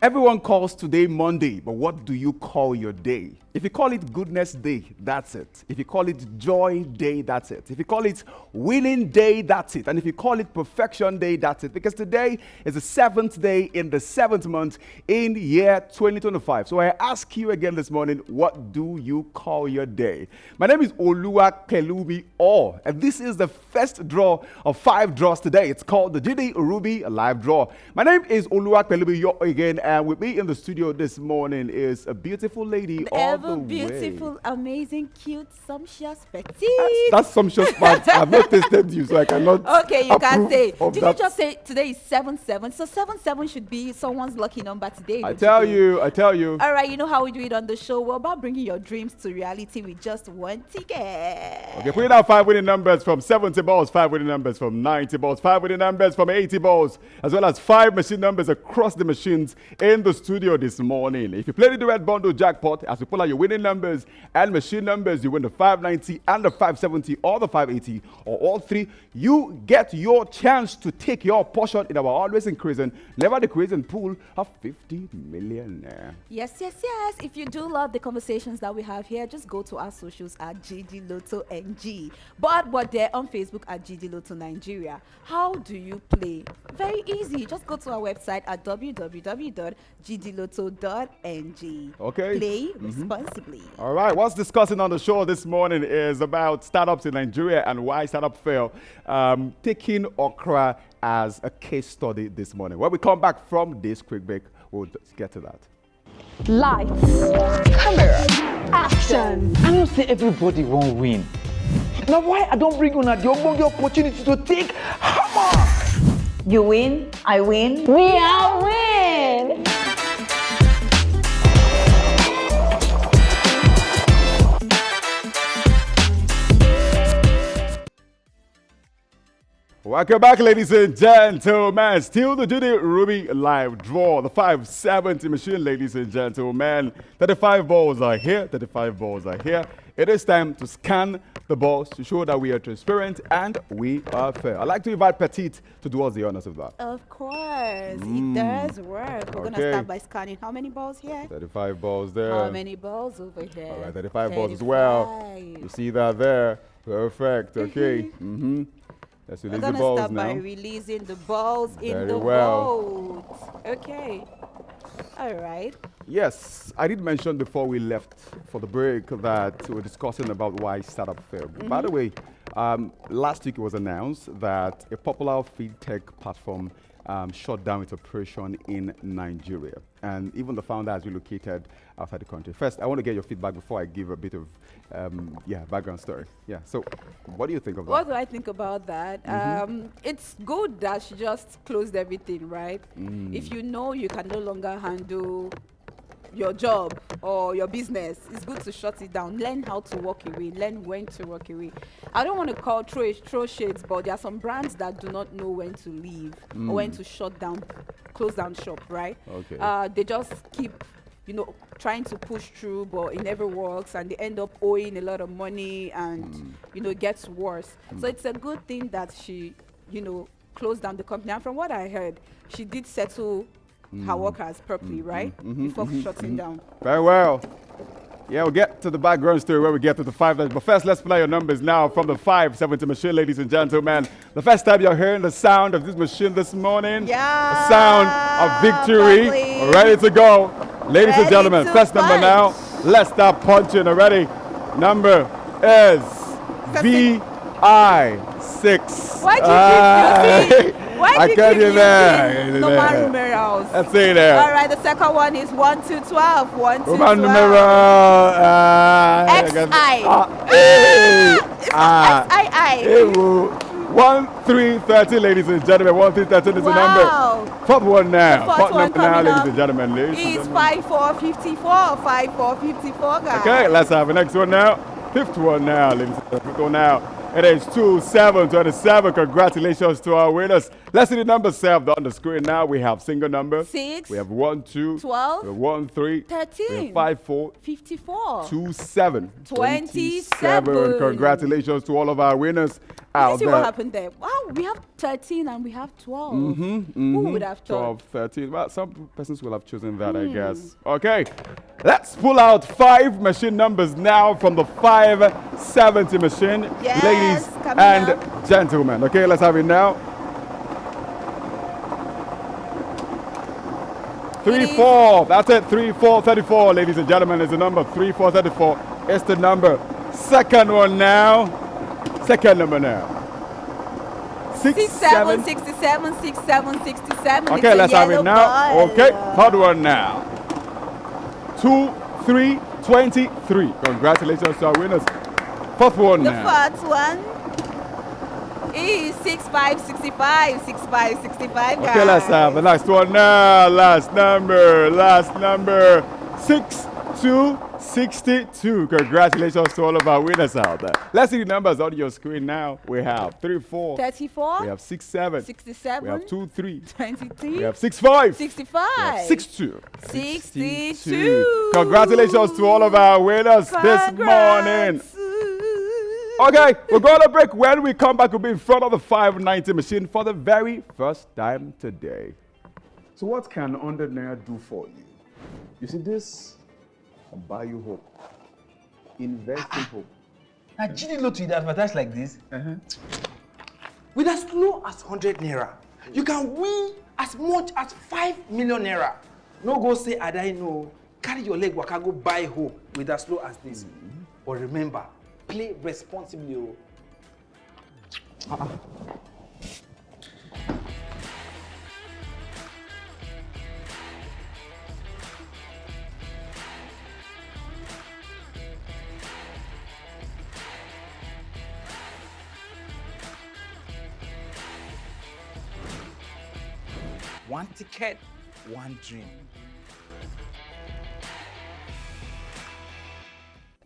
Everyone calls today Monday, but what do you call your day? If you call it Goodness Day, that's it. If you call it Joy Day, that's it. If you call it Winning Day, that's it. And if you call it Perfection Day, that's it. Because today is the 7th day in the 7th month in year 2025. So I ask you again this morning, what do you call your day? My name is Olua Kelubi Or, and this is the first draw of 5 draws today. It's called the GD Ruby Live Draw. My name is Olua Kelubi Or again, and with me in the studio this morning is a beautiful lady all the beautiful, way. amazing, cute, sumptuous, petite. That's sumptuous part. I've not tasted you, so I cannot. Okay, you can say. Did that. You just say today is 7-7? So 7-7 should be someone's lucky number today. I tell you. All right, you know how we do it on the show. We're about bringing your dreams to reality with just one ticket. Okay, putting out 5 winning numbers from 70 balls, 5 winning numbers from 90 balls, 5 winning numbers from 80 balls, as well as 5 machine numbers across the machines in the studio this morning. If you play the red bundle jackpot, as we pull out your winning numbers and machine numbers, you win the 590 and the 570 or the 580 or all 3. You get your chance to take your portion in our always increasing, never decreasing pool of 50 million. Yes. If you do love the conversations that we have here, just go to our socials at GDLOTTONG. But we're there on Facebook at GDLOTTO Nigeria. How do you play? Very easy. Just go to our website at www.gdlotto.ng. Okay. Play responsibly. All right. What's discussing on the show this morning is about startups in Nigeria and why startup fail. Taking Okra as a case study this morning. When we come back from this quick break, we'll just get to that. Lights, camera, action. I know say everybody won't win. Now why I don't bring on the opportunity to take hammer? You win, I win. We are win. Welcome back, ladies and gentlemen. Still the Judy Ruby Live Draw, the 570 machine, ladies and gentlemen. 35 balls are here. 35 balls are here. It is time to scan the balls to show that we are transparent and we are fair. I'd like to invite Petite to do us the honors of that. Of course, it does work. We're going to start by scanning. How many balls here? 35 balls there. How many balls over here? All right, 35 balls as well. You see that there. Perfect. Okay. Let's release the balls now. We're going to start by releasing the balls in the vault. Okay. All right. Yes, I did mention before we left for the break that we were discussing about why startup failed. By the way, last week it was announced that a popular feed tech platform shut down its operation in Nigeria. And even the founder has relocated outside the country. First, I want to get your feedback before I give a bit of background story. Yeah, so what do you think of that? What do I think about that? It's good that she just closed everything, right? If you know you can no longer handle your job or your business, it's good to shut it down. Learn how to walk away. Learn when to walk away. I don't want to call throw shades, but there are some brands that do not know when to leave or when to shut down, close down shop, right? Okay. They just keep, trying to push through, but it never works, and they end up owing a lot of money, and it gets worse. So it's a good thing that she, closed down the company. And from what I heard, she did settle her workers properly, right? Before shutting down. Very well. Yeah, we'll get to the background story where we get to the 5. But first, let's play your numbers now from the 570 machine, ladies and gentlemen. The first time you're hearing the sound of this machine this morning. Yeah. The sound of victory. Lovely. Ready to go. Ladies and gentlemen, first punch. number now. Let's start punching already. Number is VI6. Why do you keep using? Why do you keep using normal numerals? Let's see there. All right, the second one is 1 2 12. 1 2 Roman 12. numeral. XI. 1 3 30, ladies and gentlemen. 1 3 30 is the number. Fourth one now. Fourth one number now, coming ladies up and gentlemen. is 5454. 5454, guys. Okay, let's have the next one now. Fifth one now, ladies and gentlemen. Fifth one now. It is 2727. Congratulations to our winners. Let's see the numbers served on the screen now. We have single number. 6. We have 1 2. 12. We have 1 3. 13. We have 5 4. 54. 27. 27. Congratulations to all of our winners. out You see there. what happened there? Wow, we have 13 and we have 12. Who would have thought? 12, 13. Well, some persons will have chosen that, I guess. Okay, let's pull out 5 machine numbers now from the 570 machine. Yes, Ladies coming and up. gentlemen. Okay, let's have it now. 34. That's it. 3434, ladies and gentlemen, is the number. 3434 is the number. Second one now. Second number now. 67, 67, 67, 67. Okay, It's a let's have it yellow now. ball. Okay, third one now. 2, 3, 23. Congratulations to our winners. Fourth one The now. fourth one is 65, 65, 65, 65. Okay, let's have the last one now. Last number. 6262. Congratulations to all of our winners out there. Let's see the numbers on your screen now. We have 34. 34. We have 67. 67. We have 23. 23. We have 65. 65. We have 62. 62. Congratulations to all of our winners this morning. Okay, we're going to break. When we come back, we'll be in front of the 590 machine for the very first time today. So what can 100 Naira do for you? You see this? I'll buy you hope. Invest in hope. Now, GDLOTTONG advertise like this. With as low as 100 Naira, you can win as much as 5 million Naira. No go say, I don't know. Carry your leg, waka go buy hope with as low as this. But remember, play responsibly. One ticket, one dream.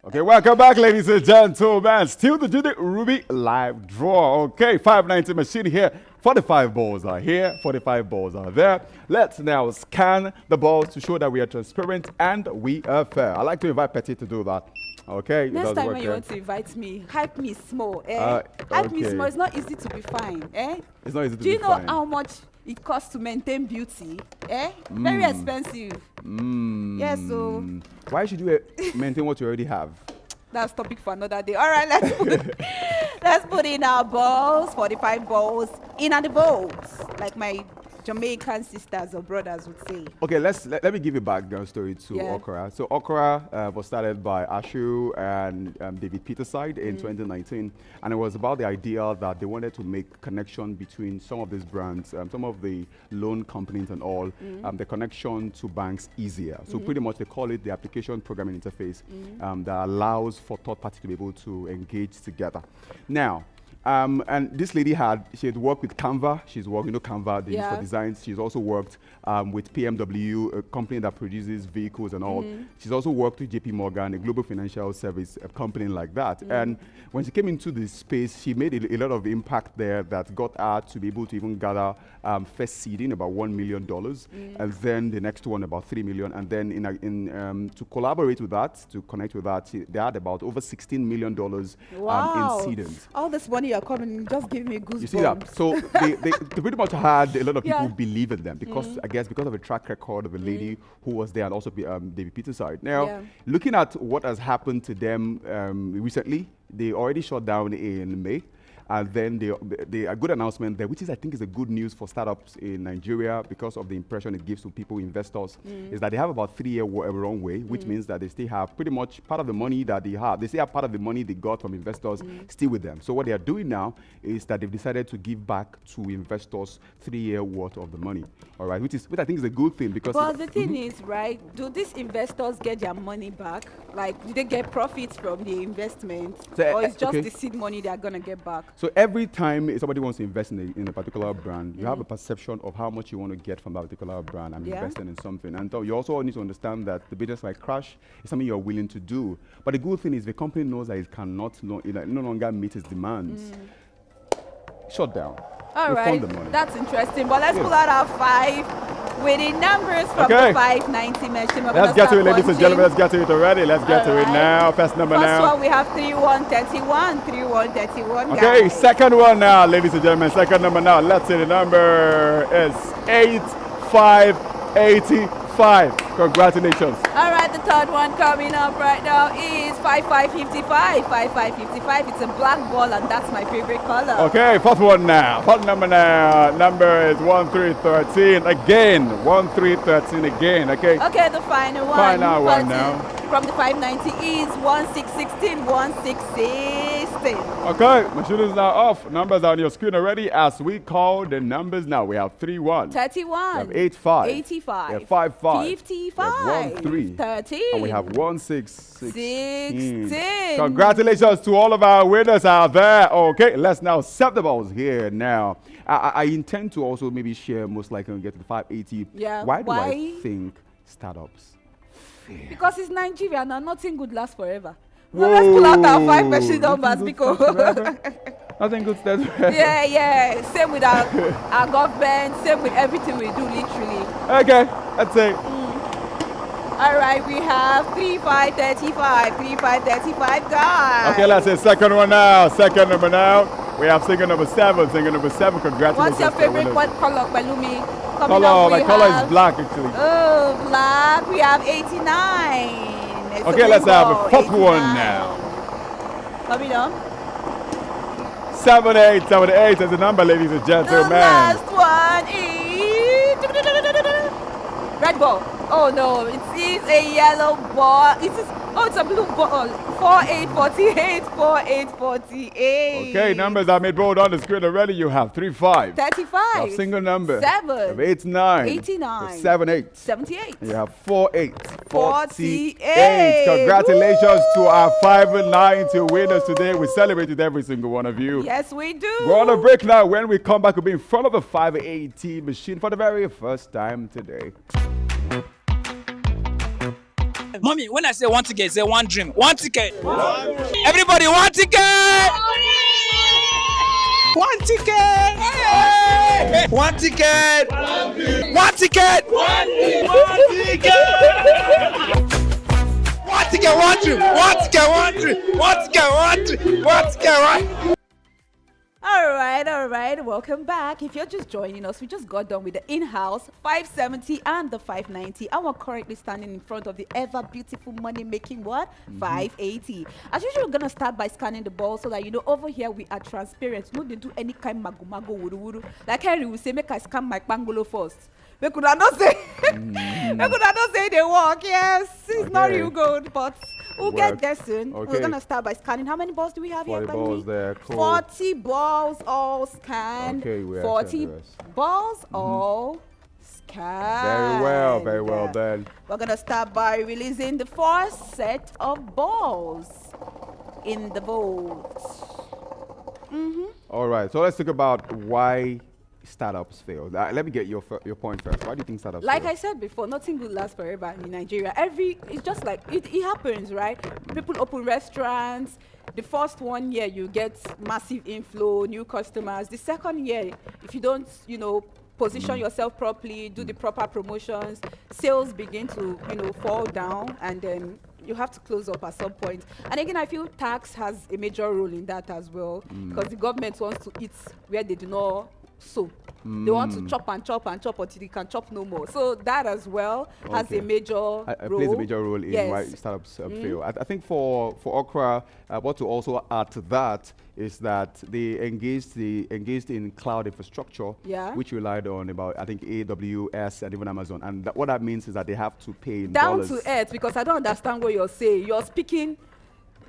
Okay, welcome back, ladies and gentlemen. Still the Judy Ruby live draw. Okay, 590 machine here. 45 balls are here, 45 balls are there. Let's now scan the balls to show that we are transparent and we are fair. I'd like to invite Petty to do that. Okay, it Next does time work when you here. want to invite me, hype me small. Hype me okay. small. It's not easy to be fine. It's not easy to Do you be know fine. how much it costs to maintain beauty? Very expensive. Yes, so Why should you maintain what you already have? that's topic for another day. All right, let's put in our balls, 45 balls, in at the votes, like my Jamaican sisters or brothers would say. Okay, let me give you a background story to Okra. So Okra was started by Ashu and David Peterside in 2019, and it was about the idea that they wanted to make connection between some of these brands, some of the loan companies and all, the connection to banks easier. So pretty much they call it the application programming interface that allows for third party to be able to engage together. Now, and this lady she had worked with Canva. She's worked, Canva, they use for designs. She's also worked with PMW, a company that produces vehicles and all. She's also worked with JP Morgan, a global financial service company like that. And when she came into this space, she made a lot of impact there that got her to be able to even gather first seeding about $1 million, and then the next one about 3 million. And then to collaborate with that, to connect with that, they had about over $16 million in seedings. All this money you're coming, just give me goosebumps. You see that? So they pretty much had a lot of people believe in them because I guess because of a track record of a lady who was there and also David Peterside. Now, looking at what has happened to them recently, they already shut down in May. And then a good announcement there, which I think is a good news for startups in Nigeria because of the impression it gives to people, investors, is that they have about 3-year runway, which means that they still have pretty much part of the money that they have. They still have part of the money they got from investors still with them. So what they are doing now is that they've decided to give back to investors 3-year worth of the money. All right, which I think is a good thing because. But the thing is, right? Do these investors get their money back? Like, do they get profits from the investment, So, or it's just okay. the seed money they are gonna get back? So every time somebody wants to invest in a particular brand, you have a perception of how much you want to get from that particular brand and investing in something. And so you also need to understand that the business might crash is something you're willing to do. But the good thing is the company knows that it cannot no longer meet its demands. Shut down. All Refund right, the money. that's interesting. But let's pull out our 5 Winning numbers from Okay. the 590 machine. We're Let's gonna get to start it, ladies and punching. gentlemen. Let's get to it already. Let's get to it Alright. now. First number First now. one we have 3131. 3131. Okay, guys. second one now, ladies and gentlemen. Second number now. Let's see, the number is 8585. Congratulations. All right, the third one coming up right now is 5555. 5555. It's a black ball, and that's my favorite color. Okay, fourth one now. Fourth number now. Number is 1313. Again, 1313 again. Okay. Okay, the final one. Final one now. From the 590 is 1616. 1616. Okay, machine is now off. Numbers are on your screen already as we call the numbers now. We have 31. 31. We have 85. 85. We have 55. 55. We have 13. 13. And we have 1616. 16. Congratulations to all of our winners out there. Okay, let's now set the balls here now. I intend to also maybe share, most likely when we get to the 580. Yeah, Why do I why? think startups fail? Because it's Nigeria now, nothing good lasts forever. Well, let's pull out our 5 machine numbers because. Nothing good stands Yeah. Same with our government, same with everything we do, literally. Okay, let's say. All right, we have 3535. 3535, guys. Okay, let's say second one now. Second number now. We have single number 7. Single number 7. Congratulations. What's your to the favorite winners. color, Balumi? Color, my color is black actually. Oh, black. We have 89. It's Okay, a let's have rainbow, a fourth one 89. now. Coming up. 7878 is the number, ladies and The gentlemen. last one is red ball. Oh no, it is a yellow ball. It's a blue ball. 4848. 4848. Okay, numbers are made bold on the screen already. You have 35. 35. You have single number. 7. You have 89. 89. You have 78. 78. You have 48. 48. Congratulations to our 590 winners today. We celebrated every single one of you. Yes, we do. We're on a break now. When we come back, we'll be in front of the 580 machine for the very first time today. Mommy, when I say one ticket, say one dream. One ticket. Everybody, one ticket. One ticket. Hey! One ticket. One ticket. One ticket. One ticket, one dream. One ticket, one dream. One ticket, one dream. One ticket, one. All right. Welcome back. If you're just joining us, we just got done with the in-house 570 and the 590. And we're currently standing in front of the ever beautiful money-making what? 580. As usual, we're going to start by scanning the ball so that, you know, over here we are transparent. No, they do any kind of mago wuru. Like Henry will say, make I scan my pangolo first. We could not say, they work. Yes, it's not real good, but we'll get there soon. Okay. We're going to start by scanning. How many balls do we have 40 here? balls there. Cool. 40 balls all scanned. Okay, we are 40 sure the rest. balls all scanned. Very well then. We're going to start by releasing the first set of balls in the vote. All right, so let's talk about why startups fail. Let me get your point first. Why do you think startups Like fail? I said before, nothing good lasts forever in Nigeria. It's just like, it happens, right? People open restaurants. The first 1 year, you get massive inflow, new customers. The second year, if you don't, position yourself properly, do the proper promotions, sales begin to, fall down, and then you have to close up at some point. And again, I feel tax has a major role in that as well, because the government wants to eat where they do not sow. They want to chop until they can chop no more. So that as well has a major role. Plays a major role in why startups fail. I think for Okra, what to also add to that is that they engaged in cloud infrastructure, which relied on about, I think, AWS and even Amazon. And what that means is that they have to pay in down dollars. to earth, because I don't understand what you're saying. You're speaking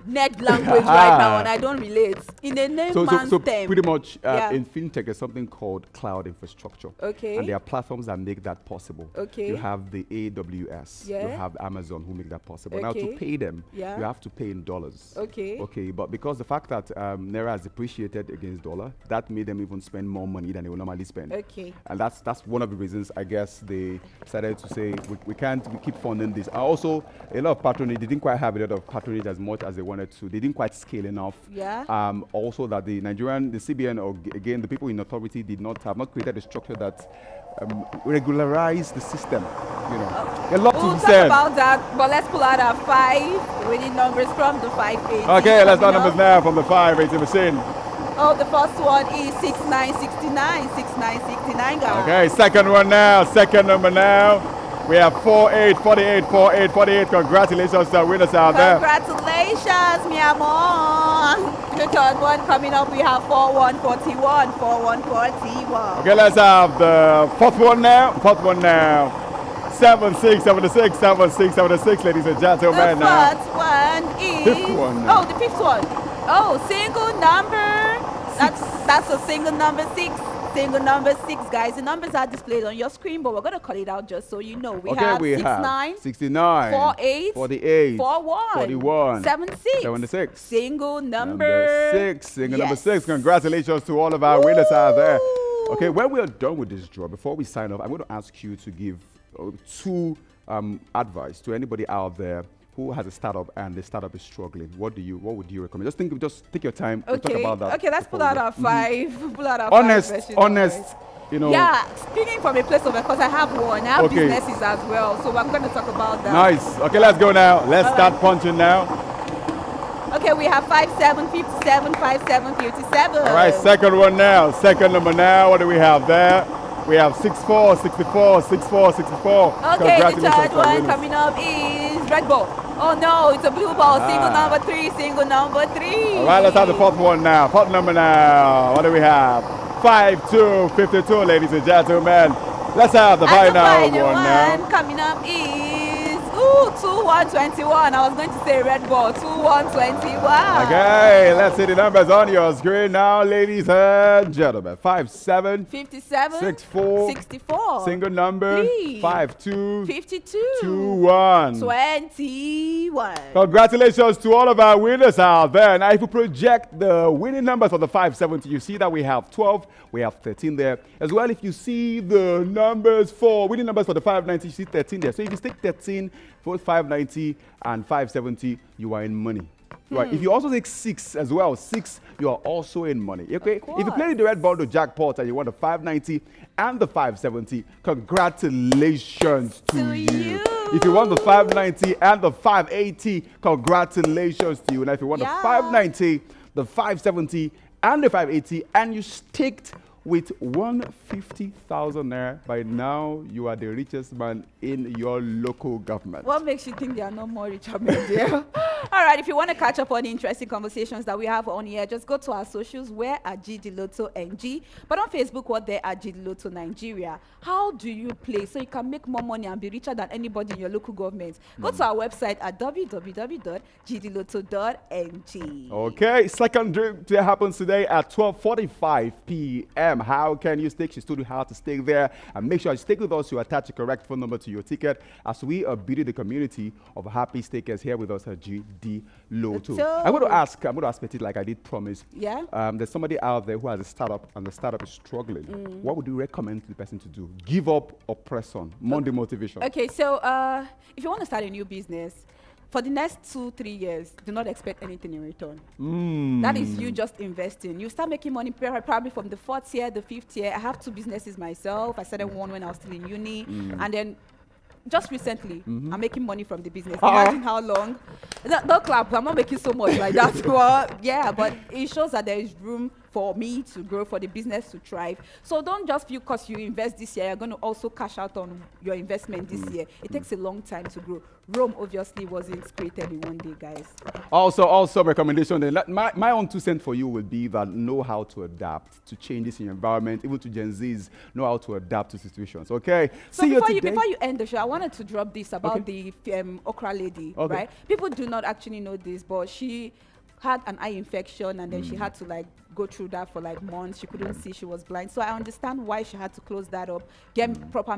nerd language right now, and I don't relate. In a name man's so term. pretty much in fintech, there's something called cloud infrastructure. Okay. And there are platforms that make that possible. Okay. You have the AWS. You have Amazon who make that possible. Now to pay them, you have to pay in dollars. Okay. Okay. But because the fact that Naira has depreciated against dollar, that made them even spend more money than they would normally spend. Okay. And that's one of the reasons, I guess, they decided to say we keep funding this. Also, a lot of patronage. They didn't quite have a lot of patronage as much as they wanted to. They didn't quite scale enough. Yeah. Also, that the CBN, or again, the people in authority have not created a structure that regularize the system. You know, a lot to We'll be talk said. about that, but let's pull out our 5 winning numbers from the 580. Okay, let's start Coming numbers up. now from the 580 machine. Oh, the first one is 6969. 6969, guys. Okay, second one now. Second number now. We have 48, 48, 48, 48. Congratulations to our winners out there. Congratulations, mi amor. The third one coming up, we have 4141. 4141. Okay, let's have the fourth one now. Fourth one now. 7676, 7676, ladies and The gentlemen. Now. fourth one is. Fifth one now. Oh, the fifth one. Oh, single number. That's a single number 6. Single number 6, guys. The numbers are displayed on your screen, but we're gonna call it out just so you know. We have 69, 69, 48, 48, 41, 41, 76. 76. Single number 6. Single number Yes. 6. Congratulations to all of our winners out there. Woo! Okay, when we are done with this draw, before we sign off, I'm going to ask you to give 2 advice to anybody out there who has a startup and the startup is struggling. What would you recommend? Just take your time and talk Okay. about that. Okay, let's pull before out we our go. 5. Pull out our Honest, 5 versions, honest. guys. You know. Yeah, speaking from a place of, because I have one. I have Okay. businesses as well, so we're going to talk about that. Nice. Okay, let's go now. Let's All start right. punching now. Okay, we have 5757, 5757. All right, second one now. Second number now. What do we have there? We have 64, 64, 64, 64. Okay, the Congratulations third to our one winners. coming up is red ball. Oh no, it's a blue ball. Single number 3, single number 3. All right, let's have the fourth one now. Fourth number now. What do we have? 52, 52, ladies and gentlemen. Let's have the And the final final one now. coming up is 2121. I was going to say red ball. 2121. Okay, let's see the numbers on your screen now, ladies and gentlemen. 57, 57, 64, 64, single number, 3, 52, 52, 21. 21. Congratulations to all of our winners out there. Now, if you project the winning numbers for the 570, you see that we have 12, we have 13 there. As well, if you see the numbers for winning numbers for the 590, you see 13 there. So if you stick 13 for 590 and 570, you are in money. Right. If you also take 6 as well, 6, you are also in money. Okay. If you play the red ball to jackpot and you want the 590 and the 570, congratulations to you. If you want the 590 and the 580, congratulations to you. Now, if you want the 590, the 570, and the 580, and you sticked with 150,000 naira, by now you are the richest man in your local government. What makes you think they are not more richer men there? All right, if you want to catch up on the interesting conversations that we have on here, just go to our socials. We're at GDLOTTONG. But on Facebook, we're there at GDLOTTO Nigeria. How do you play so you can make more money and be richer than anybody in your local government? Go to our website at www.gdlotto.ng. Okay, second dream to happens today at 12:45 p.m. How can you stake? She told you how to stake there. And make sure you stake with us. You attach the correct phone number to your ticket as we are building the community of happy stakers here with us at GD Lotto. I'm going to ask Petit, like I did promise. Yeah? There's somebody out there who has a startup and the startup is struggling. What would you recommend the person to do? Give up or press on? Monday motivation. Okay, so if you want to start a new business, for the next 2-3 years, do not expect anything in return. That is you just investing. You start making money probably from the 4th year, the 5th year. I have 2 businesses myself. I started one when I was still in uni. And then just recently, I'm making money from the business. Imagine how long. Don't clap. I'm not making so much like that. Well, yeah, but it shows that there is room for me to grow, for the business to thrive. So don't just feel because you invest this year, you're going to also cash out on your investment this year. It takes a long time to grow. Rome obviously wasn't created in one day, guys. Also recommendation. Then my own 2 cents for you would be that know how to adapt to changes in your environment, even to Gen Zs, know how to adapt to situations. Okay. So before you end the show, I wanted to drop this about the okra lady, right? People do not actually know this, but she had an eye infection and then she had to like go through that for like months. She couldn't see, she was blind. So I understand why she had to close that up, get proper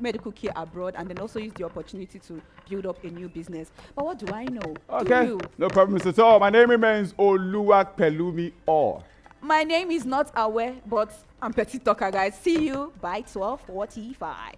medical care abroad, and then also use the opportunity to build up a new business. But what do I know? Okay, Do you? no problem at all. My name remains Oluwak Pelumi Or. My name is not Awe, but I'm Petit Talker, guys. See you by 12:45.